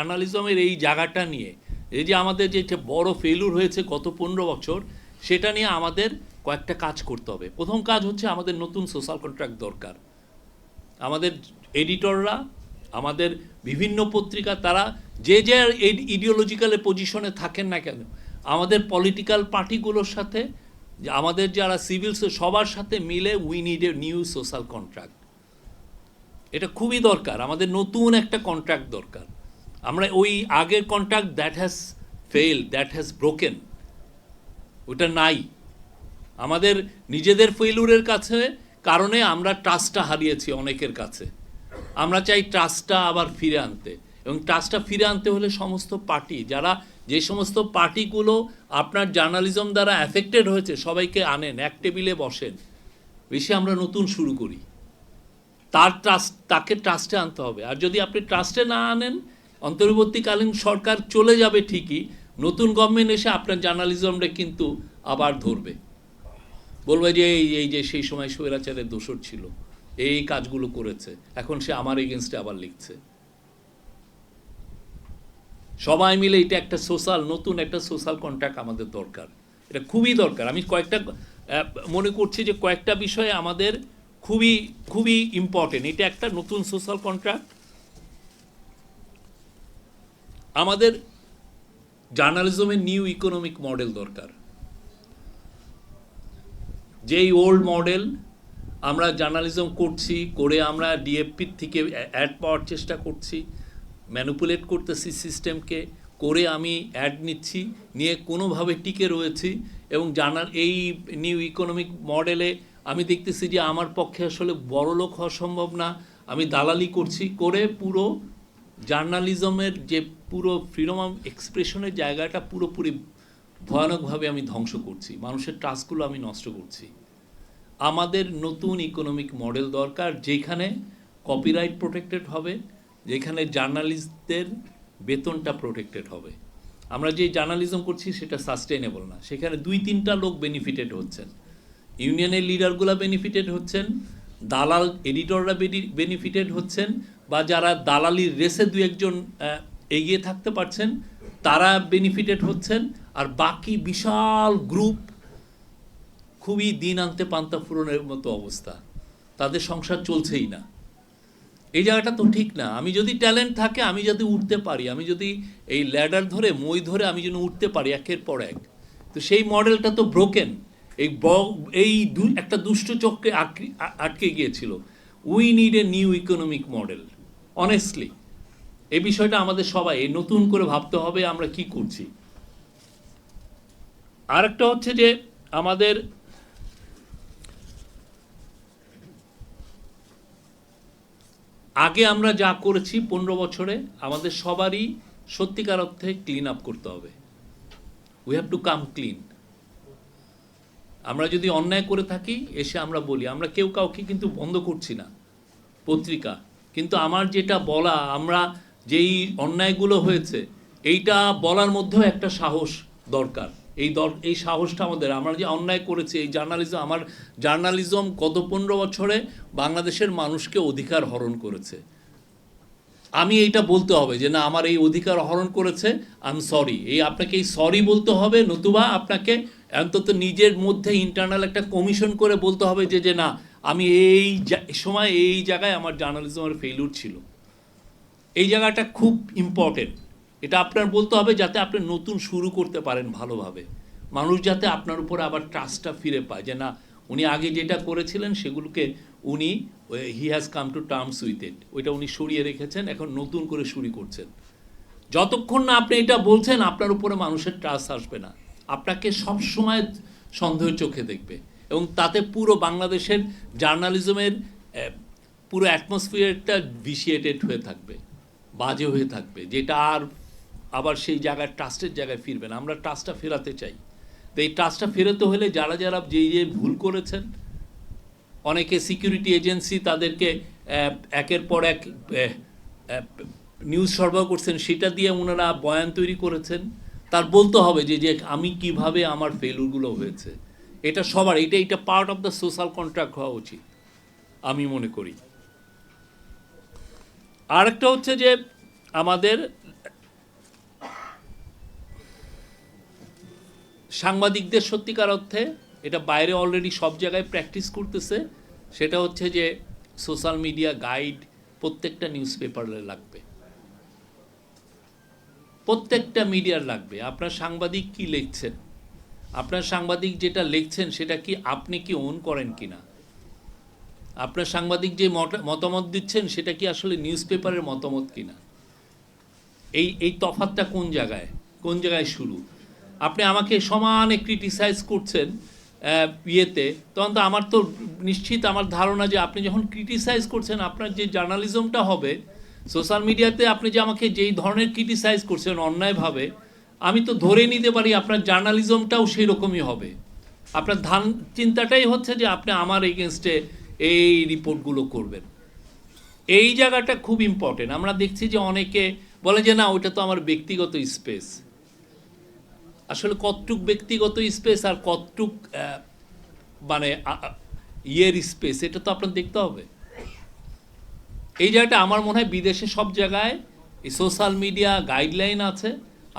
জার্নালিজমের এই জায়গাটা নিয়ে এই যে আমাদের যে বড় ফেলুর হয়েছে গত 15 বছর, সেটা নিয়ে আমাদের কয়েকটা কাজ করতে হবে। প্রথম কাজ হচ্ছে আমাদের নতুন সোশ্যাল কন্ট্রাক্ট দরকার। আমাদের এডিটররা, আমাদের বিভিন্ন পত্রিকা, তারা যে যে ইডিওলজিক্যাল পজিশনে থাকেন না কেন, আমাদের পলিটিক্যাল পার্টিগুলোর সাথে, আমাদের যারা সিভিল, সবার সাথে মিলে we need a new social contract. এটা খুবই দরকার, আমাদের নতুন একটা কন্ট্রাক্ট দরকার। আমরা ওই আগের contract that has fail, that has broken, ওটা নাই। আমাদের নিজেদের ফেইলুরের কারণে আমরা ট্রাস্টটা হারিয়েছি অনেকের কাছে। আমরা চাই ট্রাস্টটা আবার ফিরে আনতে, এবং ট্রাস্টটা ফিরে আনতে হলে সমস্ত পার্টি, যারা যে সমস্ত পার্টিগুলো আপনার জার্নালিজম দ্বারা অ্যাফেক্টেড হয়েছে, সবাইকে আনেন, এক টেবিলে বসেন, বেশি আমরা নতুন শুরু করি। তাকে ট্রাস্টে আনতে হবে। আর যদি আপনি ট্রাস্টে না আনেন, অন্তর্বর্তীকালীন সরকার চলে যাবে ঠিকই, নতুন গভর্নমেন্ট এসে আপনার জার্নালিজমটা কিন্তু আবার ধরবে, বলবে যে এই যে সেই সময় স্বৈরাচারের দোষর ছিল, এই কাজগুলো করেছে, এখন সে আমার এগেনস্টে আবার লিখছে। সবাই মিলে এটা একটা নতুন একটা সোশ্যাল কন্ট্রাক্ট আমাদের দরকার, এটা খুবই দরকার। আমি মনে করছি যে কয়েকটা বিষয়ে আমাদের খুবই খুবই ইম্পর্টেন্ট। এটা একটা নতুন সোশ্যাল কন্ট্রাক্ট। আমাদের জার্নালিজমের নিউ ইকোনমিক মডেল দরকার। যেই ওল্ড মডেল আমরা জার্নালিজম করছি, করে আমরা ডিএফপির থেকে অ্যাড পাওয়ার চেষ্টা করছি, ম্যানিপুলেট করতেছি সিস্টেমকে, করে আমি অ্যাড নিচ্ছি, নিয়ে কোনোভাবে টিকে রয়েছি, এবং এই নিউ ইকোনমিক মডেলে আমি দেখতেছি যে আমার পক্ষে আসলে বড়লোক হওয়া সম্ভব না, আমি দালালি করছি, করে পুরো জার্নালিজমের যে পুরো ফ্রিডম অফ এক্সপ্রেশনের জায়গাটা পুরোপুরি ভয়ানকভাবে আমি ধ্বংস করছি, মানুষের ট্রাস্টগুলো আমি নষ্ট করছি। আমাদের নতুন ইকোনমিক মডেল দরকার, যেখানে কপিরাইট প্রোটেক্টেড হবে, যেখানে জার্নালিস্টদের বেতনটা প্রোটেক্টেড হবে। আমরা যে জার্নালিজম করছি সেটা সাস্টেইনেবল না, সেখানে 2-3টা লোক বেনিফিটেড হচ্ছেন, ইউনিয়নের লিডারগুলো বেনিফিটেড হচ্ছেন, দালাল এডিটররা বেনিফিটেড হচ্ছেন, বা যারা দালালির রেসে 2-1জন এগিয়ে থাকতে পারছেন তারা বেনিফিটেড হচ্ছেন, আর বাকি বিশাল গ্রুপ খুবই দিন আনতে পান্তা ফুরনের মতো অবস্থা, তাদের সংসার চলছেই না। এই জায়গাটা তো ঠিক না। আমি যদি ট্যালেন্ট থাকে, আমি যদি উঠতে পারি, আমি যদি এই ল্যাডার ধরে মই ধরে আমি যেন উঠতে পারি একের পর এক, তো সেই মডেলটা তো ব্রোকেন। এই একটা দুষ্ট চক্রে আটকে গিয়েছিল। We need a new economic model. Honestly এই বিষয়টা আমাদের সবাই নতুন করে ভাবতে হবে আমরা কি করছি। আরেকটা হচ্ছে যে আমাদের আগে আমরা যা করেছি 15 বছরে, আমাদের সবারই সত্যিকার অর্থে ক্লিন আপ করতে হবে। We have to come clean. আমরা যদি অন্যায় করে থাকি, এসে আমরা বলি, আমরা কেউ কাউকে কিন্তু বন্ধ করছি না পত্রিকা, কিন্তু আমার যেটা বলা, আমরা যেই অন্যায়গুলো হয়েছে এইটা বলার মধ্যেও একটা সাহস দরকার। এই সাহসটা আমাদের, আমরা যে অন্যায় করেছি, এই আমার জার্নালিজম গত 15 বছরে বাংলাদেশের মানুষকে অধিকার হরণ করেছে। আমি এইটা বলতে হবে যে না, আমার এই অধিকার হরণ করেছে, আই এম সরি। আপনাকে এই সরি বলতে হবে, নতুবা আপনাকে অন্তত নিজের মধ্যে ইন্টারনাল একটা কমিশন করে বলতে হবে যে না, আমি এই সময় এই জায়গায় আমার জার্নালিজমের ফেইলিউর ছিল। এই জায়গাটা খুব ইম্পর্টেন্ট। এটা আপনার বলতে হবে যাতে আপনি নতুন শুরু করতে পারেন ভালোভাবে, মানুষ যাতে আপনার উপরে আবার ট্রাস্টটা ফিরে পায়, যে না, উনি আগে যেটা করেছিলেন সেগুলোকে উনি he has come to terms with it, ওইটা উনি সরিয়ে রেখেছেন, এখন নতুন করে শুরু করছেন। যতক্ষণ না আপনি এটা বলছেন, আপনার উপরে মানুষের ট্রাস্ট আসবে না, আপনাকে সবসময় সন্দেহের চোখে দেখবে, এবং তাতে পুরো বাংলাদেশের জার্নালিজমের পুরো অ্যাটমসফিয়ারটা ভিশিয়েটেড হয়ে থাকবে, বাজে হয়ে থাকবে, যেটা আর আবার সেই জায়গায় ট্রাস্টের জায়গায় ফিরবে না। আমরা ট্রাস্টটা ফেরাতে চাই। তো এই ট্রাস্টটা ফেরাতে হলে যারা যারা যে ভুল করেছেন, অনেকে সিকিউরিটি এজেন্সি তাদেরকে একের পর এক নিউজ সরবরাহ করছেন, সেটা দিয়ে ওনারা বয়ান তৈরি করেছেন, তার বলতে হবে যে আমি কিভাবে আমার ফেলুরগুলো হয়েছে। এটা সবার, এটা part of the social contract হওয়া উচিত আমি মনে করি। আরেকটা হচ্ছে যে আমাদের সাংবাদিকদের সত্যিকার অর্থে এটা বাইরে অলরেডি সব জায়গায় প্র্যাকটিস করতেছে, সেটা হচ্ছে যে সোশ্যাল মিডিয়া গাইড প্রত্যেকটা নিউজ পেপারে লাগবে, প্রত্যেকটা মিডিয়ার লাগবে। আপনার সাংবাদিক কি লিখছেন, আপনার সাংবাদিক যেটা লিখছেন সেটা কি আপনি কি ওন করেন কিনা, আপনার সাংবাদিক যে মতামত দিচ্ছেন সেটা কি আসলে নিউজ পেপারের মতামত কিনা, এই তফাৎটা কোন জায়গায় শুরু। আপনি আমাকে সমানে ক্রিটিসাইজ করছেন ইয়েতে, তখন তো আমার তো নিশ্চিত আমার ধারণা যে আপনি যখন ক্রিটিসাইজ করছেন আপনার যে জার্নালিজমটা হবে সোশ্যাল মিডিয়াতে, আপনি যে আমাকে যেই ধরনের ক্রিটিসাইজ করছেন অন্যায়ভাবে, আমি তো ধরে নিতে পারি আপনার জার্নালিজমটাও সেই রকমই হবে। আপনার চিন্তাটাই হচ্ছে যে আপনি আমার এগেনস্টে এই রিপোর্টগুলো করবেন। এই জায়গাটা খুব ইম্পর্টেন্ট। আমরা দেখছি যে অনেকে বলে যে না ওইটা তো আমার ব্যক্তিগত স্পেস। আসলে কতটুক ব্যক্তিগত স্পেস আর কতটুক মানে ইয়ের স্পেস, এটা তো আপনার দেখতে হবে। এই জায়গাটা আমার মনে হয় বিদেশে সব জায়গায় এই সোশ্যাল মিডিয়া গাইডলাইন আছে।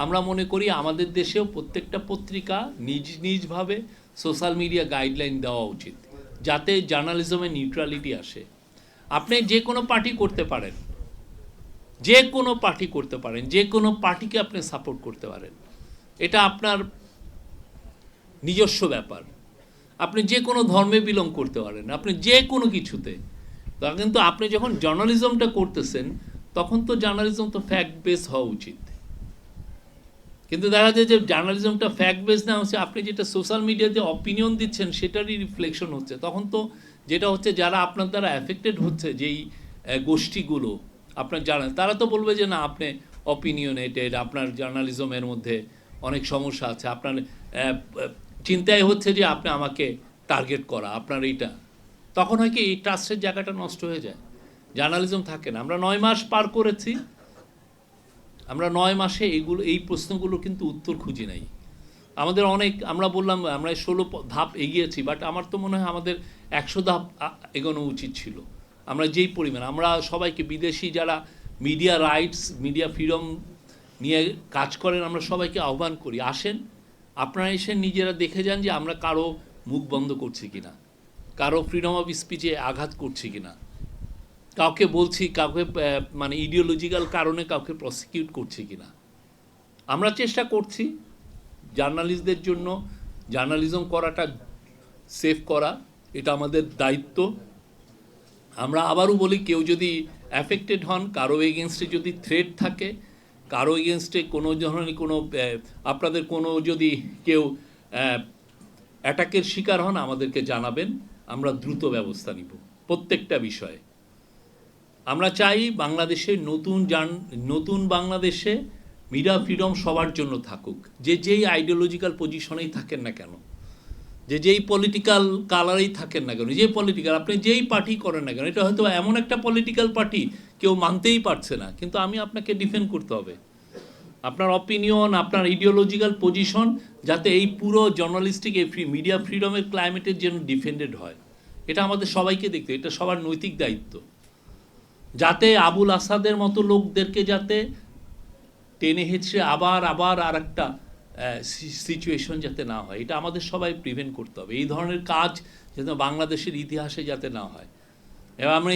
আমরা মনে করি আমাদের দেশেও প্রত্যেকটা পত্রিকা নিজ নিজভাবে সোশ্যাল মিডিয়া গাইডলাইন দেওয়া উচিত, যাতে জার্নালিজমে নিউট্রালিটি আসে। আপনি যে কোনো পার্টি করতে পারেন, যে কোনো পার্টি করতে পারেন, যে কোনো পার্টিকে আপনি সাপোর্ট করতে পারেন, এটা আপনার নিজস্ব ব্যাপার। আপনি যে কোনো ধর্মে বিলং করতে পারেন, আপনি যে কোনো কিছুতে। কিন্তু আপনি যখন জার্নালিজমটা করতেছেন তখন তো জার্নালিজম তো ফ্যাক্ট বেস হওয়া উচিত। কিন্তু দেখা যায় যে জার্নালিজমটা ফ্যাক্ট বেস না হচ্ছে, আপনি যেটা সোশ্যাল মিডিয়াতে অপিনিয়ন দিচ্ছেন সেটারই রিফ্লেকশন হচ্ছে। তখন তো যেটা হচ্ছে যারা আপনার দ্বারা অ্যাফেক্টেড হচ্ছে, যেই গোষ্ঠীগুলো আপনার জানেন, তারা তো বলবে যে না আপনি অপিনিয়নেটেড, আপনার জার্নালিজমের মধ্যে অনেক সমস্যা আছে, আপনার চিন্তায় হচ্ছে যে আপনি আমাকে টার্গেট করা, আপনার এইটা। তখন হয় কি এই ট্রাস্টের জায়গাটা নষ্ট হয়ে যায়, জার্নালিজম থাকে না। আমরা 9 মাস পার করেছি, আমরা 9 মাসে এই প্রশ্নগুলো কিন্তু উত্তর খুঁজি নাই। আমাদের অনেক, আমরা বললাম আমরা 16 ধাপ এগিয়েছি, বাট আমার তো মনে হয় আমাদের 100 ধাপ এগোনো উচিত ছিল। আমরা যেই পরিমাণ, আমরা সবাইকে, বিদেশি যারা মিডিয়া রাইটস, মিডিয়া ফ্রিডম নিয়ে কাজ করেন, আমরা সবাইকে আহ্বান করি, আসেন আপনারা এসে নিজেরা দেখে যান যে আমরা কারো মুখ বন্ধ করছি কিনা, কারো ফ্রিডম অফ স্পিচে আঘাত করছি কিনা, কাউকে বলছি, কাউকে মানে ইডিওলজিক্যাল কারণে কাউকে প্রসিকিউট করছি কিনা। আমরা চেষ্টা করছি জার্নালিস্টদের জন্য জার্নালিজম করাটা সেফ করা, এটা আমাদের দায়িত্ব। আমরা আবারও বলি, কেউ যদি অ্যাফেক্টেড হন, কারো এগেনস্টে যদি থ্রেট থাকে, কারো এগেনস্টে কোনো ধরনের কোনো আপনাদের কোনো যদি কেউ অ্যাটাকের শিকার হন, আমাদেরকে জানাবেন, আমরা দ্রুত ব্যবস্থা নিব প্রত্যেকটা বিষয়ে। আমরা চাই বাংলাদেশে নতুন বাংলাদেশে মিডিয়া ফ্রিডম সবার জন্য থাকুক, যে যেই আইডিওলজিক্যাল পজিশনেই থাকেন না কেন, যে যেই পলিটিক্যাল কালারেই থাকেন না কেন, যে পলিটিক্যাল আপনি যেই পার্টি করেন না কেন। এটা হয়তো এমন একটা পলিটিক্যাল পার্টি কেউ মানতেই পারছে না, কিন্তু আপনাকে ডিফেন্ড করতে হবে আপনার অপিনিয়ন, আপনার ইডিওলজিক্যাল পজিশন, যাতে এই পুরো জার্নালিস্টিক এই মিডিয়া ফ্রিডমের ক্লাইমেটের জন্য ডিফেন্ডেড হয়। এটা আমাদের সবাইকে দেখতে, এটা সবার নৈতিক দায়িত্ব, যাতে আবুল আসাদের মতো লোকদেরকে যাতে টেনে হেঁচড়ে আবার আর একটা সিচুয়েশন যাতে না হয়, এটা আমাদের সবাই প্রিভেন্ট করতে হবে। এই ধরনের কাজ যাতে বাংলাদেশের ইতিহাসে যাতে না হয়। এবার আমরা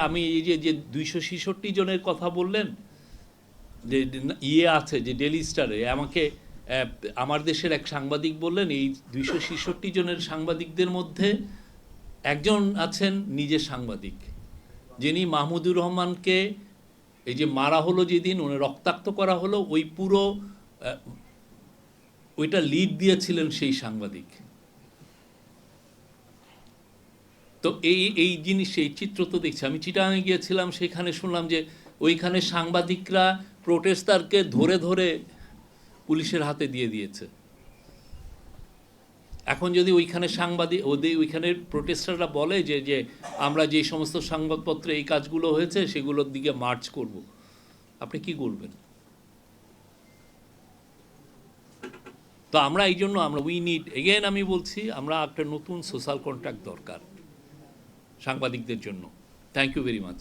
আমি এই যে 266 জনের কথা বললেন, যে আছে যে ডেলি স্টারে, আমাকে আমার দেশের এক সাংবাদিক বললেন, এই 266 জনের সাংবাদিকদের মধ্যে একজন আছেন নিজের সাংবাদিক, যিনি মাহমুদুর রহমানকে এই যে মারা হলো, যেদিন উনি রক্তাক্ত করা হলো, ওই পুরো ওইটা লিড দিয়েছিলেন সেই সাংবাদিক। তো এই জিনিস, এই চিত্র তো দেখছি। আমি চিটাগাঙে গিয়েছিলাম, সেখানে শুনলাম যে ওইখানে সাংবাদিকরা প্রোটেস্টারকে ধরে পুলিশের হাতে দিয়ে দিয়েছে। এখন যদি ওইখানে ওইখানের প্রোটেস্টাররা বলে যে আমরা যে সমস্ত সংবাদপত্রে এই কাজগুলো হয়েছে সেগুলোর দিকে মার্চ করব, আপনি কি করবেন? তো আমরা এই জন্য উই নিড, এগেন আমি বলছি, আমরা একটা নতুন সোশ্যাল কন্ট্রাক্ট দরকার সাংবাদিকদের জন্য। Thank you very much.